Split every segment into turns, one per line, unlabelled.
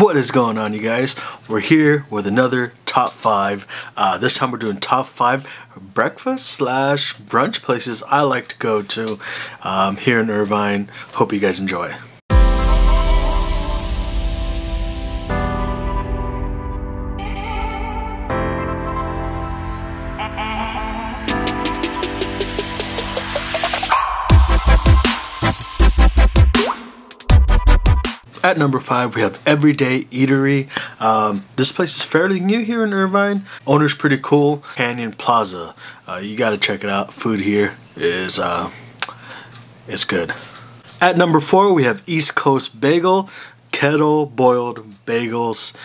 What is going on, you guys? We're here with another top 5. This time we're doing top 5 breakfast slash brunch places I like to go to here in Irvine. Hope you guys enjoy. At number 5, we have Everyday Eatery. This place is fairly new here in Irvine. Owner's pretty cool. Canyon Plaza. You gotta check it out. Food here is it's good. At number 4, we have East Coast Bagel. Kettle boiled bagels.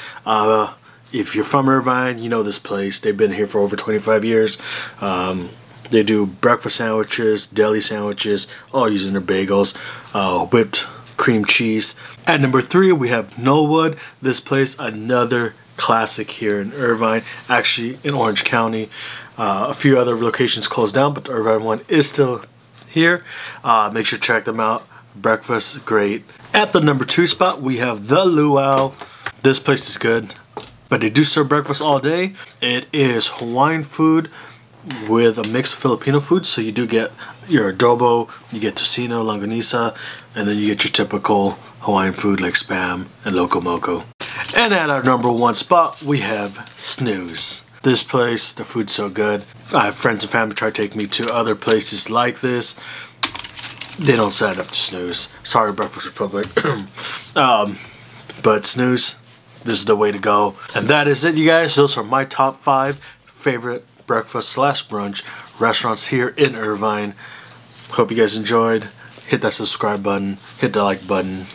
If you're from Irvine, you know this place. They've been here for over 25 years. They do breakfast sandwiches, deli sandwiches, all using their bagels. Whipped cream cheese. At number 3, we have Knollwood. This place, another classic here in Irvine, actually in Orange County. A few other locations closed down, but the Irvine one is still here. Make sure to check them out. Breakfast, great. At the number 2 spot, we have the Luau. This place is good, but they do serve breakfast all day. It is Hawaiian food with a mix of Filipino food, so you do get your adobo, you get tocino, longanisa, and then you get your typical Hawaiian food like Spam and Loco Moco. And at our number 1 spot, we have Snooze. This place, the food's so good. I have friends and family try to take me to other places like this. They don't set up to Snooze. Sorry, Breakfast Republic. But Snooze, this is the way to go. And that is it, you guys. Those are my top 5 favorite breakfast slash brunch restaurants here in Irvine. Hope you guys enjoyed. Hit that subscribe button, hit the like button.